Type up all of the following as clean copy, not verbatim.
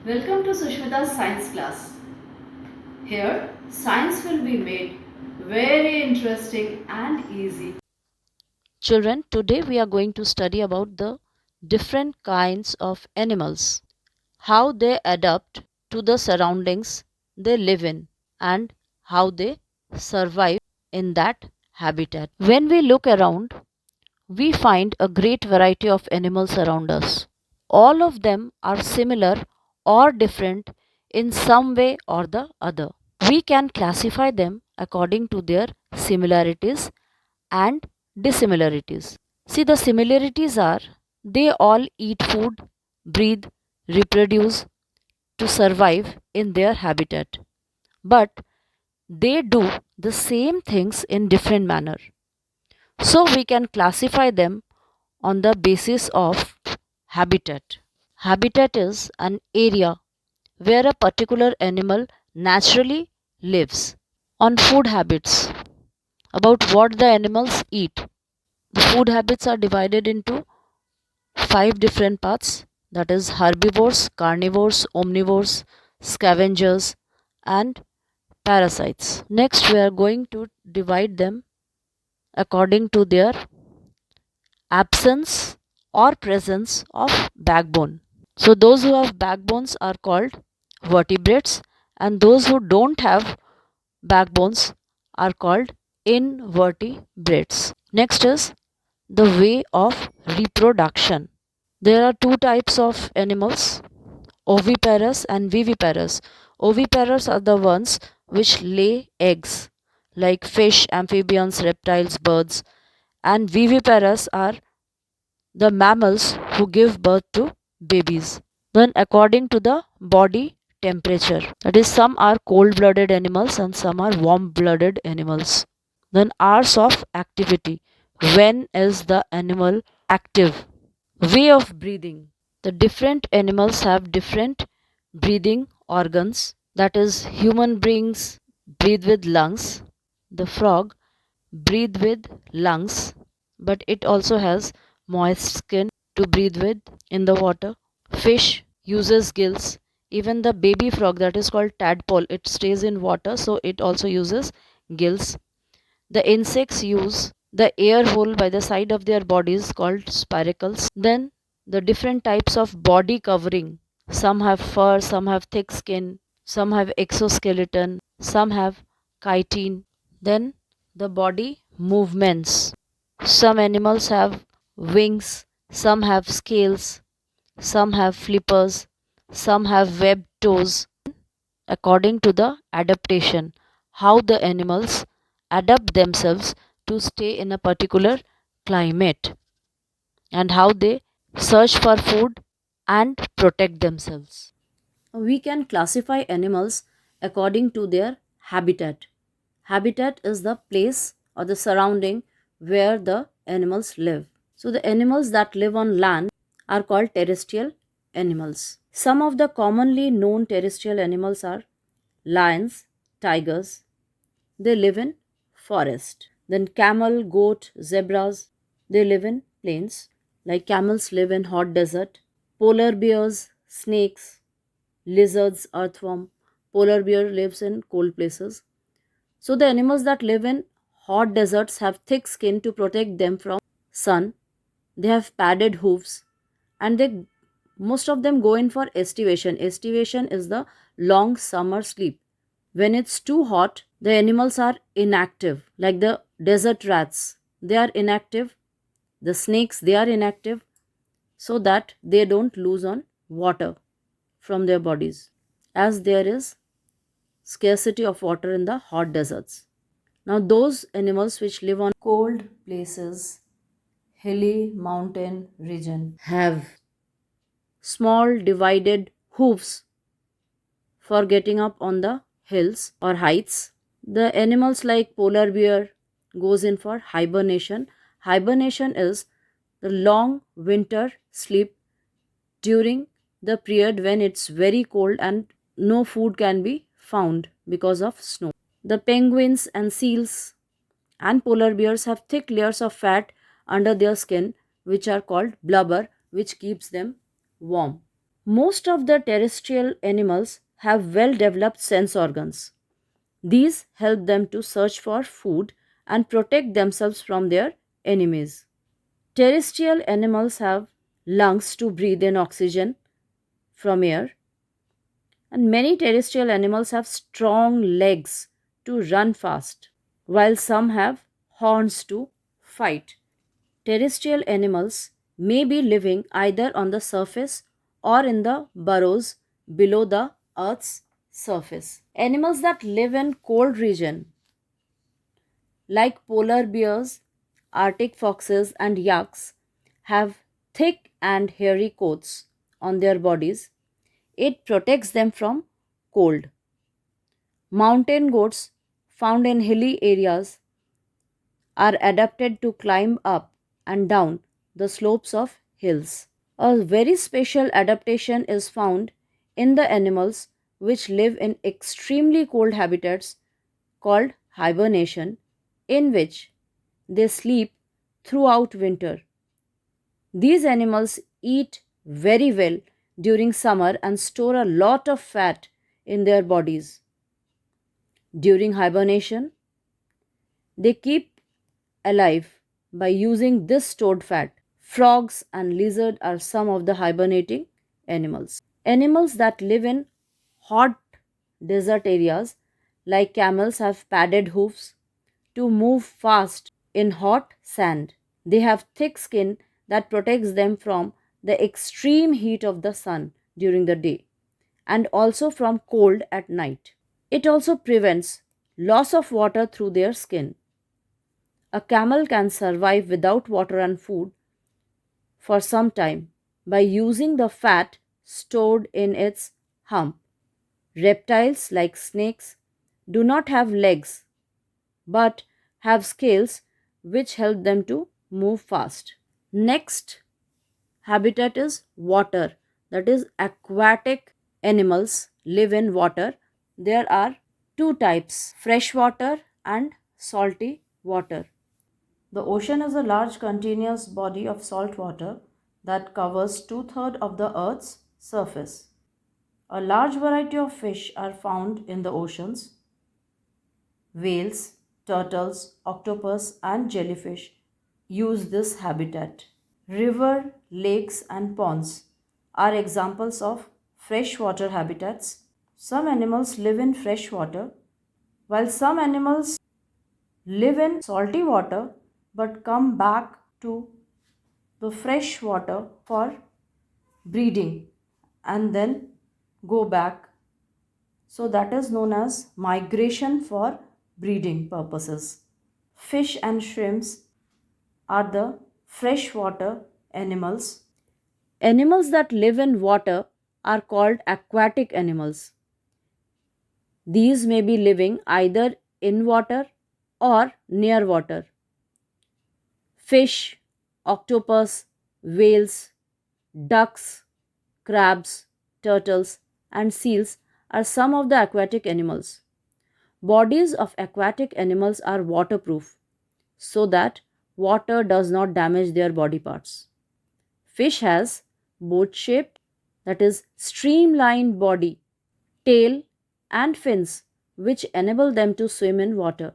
Welcome to Sushmita's science class. Here, science will be made very interesting and easy. Children, today we are going to study about the different kinds of animals, how they adapt to the surroundings they live in, and how they survive in that habitat. When we look around, we find a great variety of animals around us. All of them are similar or different in some way or the other. We can classify them according to their similarities and dissimilarities. See, the similarities are they all eat food, breathe, reproduce to survive in their habitat. But they do the same things in different manner. So we can classify them on the basis of habitat. Habitat is an area where a particular animal naturally lives. On food habits, about what the animals eat. The food habits are divided into five different parts, that is herbivores, carnivores, omnivores, scavengers, and parasites. Next, we are going to divide them according to their absence or presence of backbone. So, those who have backbones are called vertebrates, and those who don't have backbones are called invertebrates. Next is the way of reproduction. There are two types of animals, oviparous and viviparous. Oviparous are the ones which lay eggs, like fish, amphibians, reptiles, birds, and viviparous are the mammals who give birth to babies. Then, according to the body temperature, that is, some are cold blooded animals and some are warm blooded animals. Then, hours of activity. When is the animal active? Way of breathing. The different animals have different breathing organs. That is, human beings breathe with lungs. The frog breathe with lungs, but it also has moist skin to breathe with in the water. Fish uses gills. Even the baby frog, that is called tadpole, it stays in water, so it also uses gills. The insects use the air hole by the side of their bodies called spiracles. Then the different types of body covering. Some have fur, some have thick skin, some have exoskeleton, some have chitin. Then the body movements. Some animals have wings, some have scales, some have flippers, some have webbed toes. According to the adaptation, how the animals adapt themselves to stay in a particular climate and how they search for food and protect themselves. We can classify animals according to their habitat. Habitat is the place or the surrounding where the animals live. So, the animals that live on land are called terrestrial animals. Some of the commonly known terrestrial animals are lions, tigers. They live in forest. Then camel, goat, zebras, they live in plains. Like camels live in hot desert. Polar bears, snakes, lizards, earthworm. Polar bear lives in cold places. So the animals that live in hot deserts have thick skin to protect them from sun. They have padded hooves, and they most of them go in for estivation. Estivation is the long summer sleep. When it's too hot, the animals are inactive, like the desert rats. They are inactive. The snakes, they are inactive so that they don't lose on water from their bodies, as there is scarcity of water in the hot deserts. Now, those animals which live on cold places, hilly mountain region, have small divided hooves for getting up on the hills or heights. The animals like polar bear goes in for hibernation. Hibernation is the long winter sleep during the period when it's very cold and no food can be found because of snow. The penguins and seals and polar bears have thick layers of fat under their skin, which are called blubber, which keeps them warm. Most of the terrestrial animals have well developed sense organs. These help them to search for food and protect themselves from their enemies. Terrestrial animals have lungs to breathe in oxygen from air, and many terrestrial animals have strong legs to run fast, while some have horns to fight. Terrestrial animals may be living either on the surface or in the burrows below the earth's surface. Animals that live in cold region like polar bears, arctic foxes and yaks have thick and hairy coats on their bodies. It protects them from cold. Mountain goats found in hilly areas are adapted to climb up and down the slopes of hills. A very special adaptation is found in the animals which live in extremely cold habitats called hibernation, in which they sleep throughout winter. These animals eat very well during summer and store a lot of fat in their bodies. During hibernation, they keep alive by using this stored fat. Frogs and lizards are some of the hibernating animals. Animals that live in hot desert areas like camels have padded hooves to move fast in hot sand. They have thick skin that protects them from the extreme heat of the sun during the day and also from cold at night. It also prevents loss of water through their skin. A camel can survive without water and food for some time by using the fat stored in its hump. Reptiles like snakes do not have legs but have scales which help them to move fast. Next habitat is water, that is, aquatic animals live in water. There are two types, freshwater and salty water. The ocean is a large continuous body of salt water that covers two-thirds of the Earth's surface. A large variety of fish are found in the oceans. Whales, turtles, octopus, and jellyfish use this habitat. River, lakes, and ponds are examples of freshwater habitats. Some animals live in fresh water, while some animals live in salty water but come back to the fresh water for breeding and then go back. So that is known as migration for breeding purposes. Fish and shrimps are the freshwater animals. Animals that live in water are called aquatic animals. These may be living either in water or near water. Fish, octopus, whales, ducks, crabs, turtles, and seals are some of the aquatic animals. Bodies of aquatic animals are waterproof so that water does not damage their body parts. Fish has boat shaped, that is, streamlined body, tail, and fins which enable them to swim in water.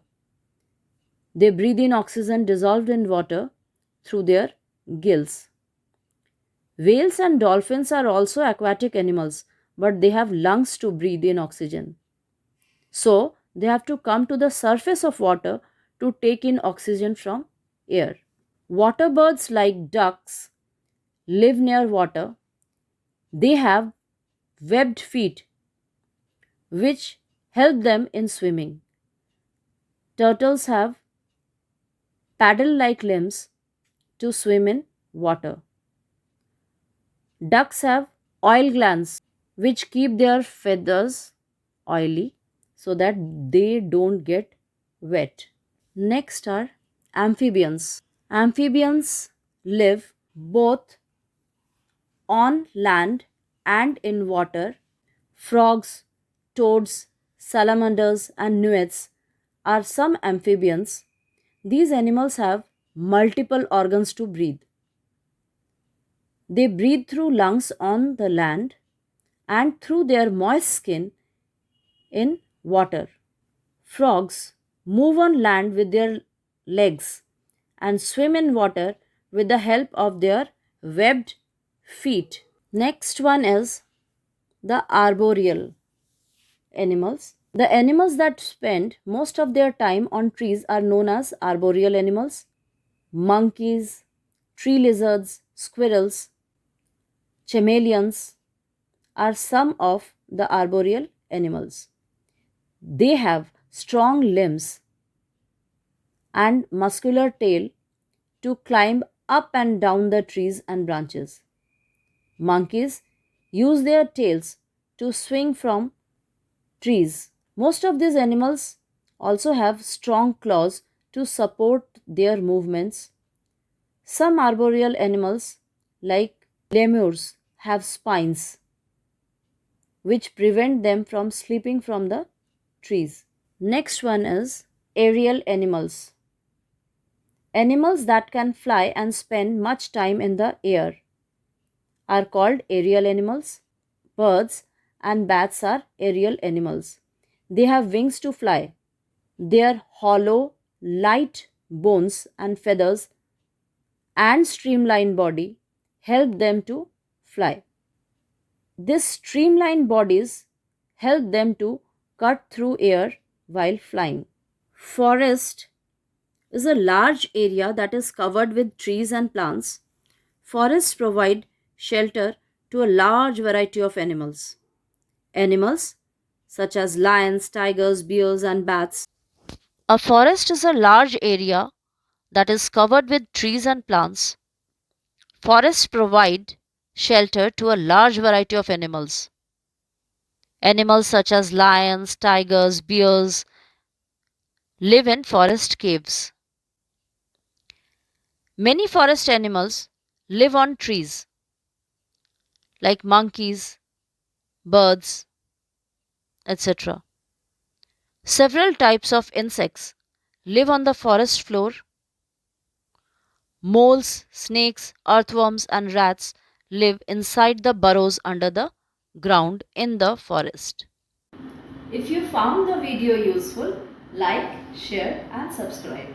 They breathe in oxygen dissolved in water through their gills. Whales and dolphins are also aquatic animals, but they have lungs to breathe in oxygen. So, they have to come to the surface of water to take in oxygen from air. Water birds like ducks live near water. They have webbed feet which help them in swimming. Turtles have paddle like limbs to swim in water. Ducks have oil glands which keep their feathers oily so that they don't get wet. Next are amphibians. Amphibians live both on land and in water. Frogs, toads, salamanders, and newts are some amphibians. These animals have multiple organs to breathe. They breathe through lungs on the land and through their moist skin in water. Frogs move on land with their legs and swim in water with the help of their webbed feet. Next one is the arboreal animals. The animals that spend most of their time on trees are known as arboreal animals. Monkeys, tree lizards, squirrels, chameleons are some of the arboreal animals. They have strong limbs and muscular tail to climb up and down the trees and branches. Monkeys use their tails to swing from trees. Most of these animals also have strong claws to support their movements. Some arboreal animals, like lemurs, have spines which prevent them from slipping from the trees. Next one is aerial animals. Animals that can fly and spend much time in the air are called aerial animals. Birds and bats are aerial animals. They have wings to fly. Their hollow, light bones and feathers and streamlined body help them to fly. These streamlined bodies help them to cut through air while flying. Forest is a large area that is covered with trees and plants. Forests provide shelter to a large variety of animals. Animals such as lions, tigers, bears, and bats. A forest is a large area that is covered with trees and plants. Forests provide shelter to a large variety of animals. Animals such as lions, tigers, bears live in forest caves. Many forest animals live on trees, like monkeys, birds, etc. Several types of insects live on the forest floor. Moles, snakes, earthworms, and rats live inside the burrows under the ground in the forest. If you found the video useful, like, share and subscribe.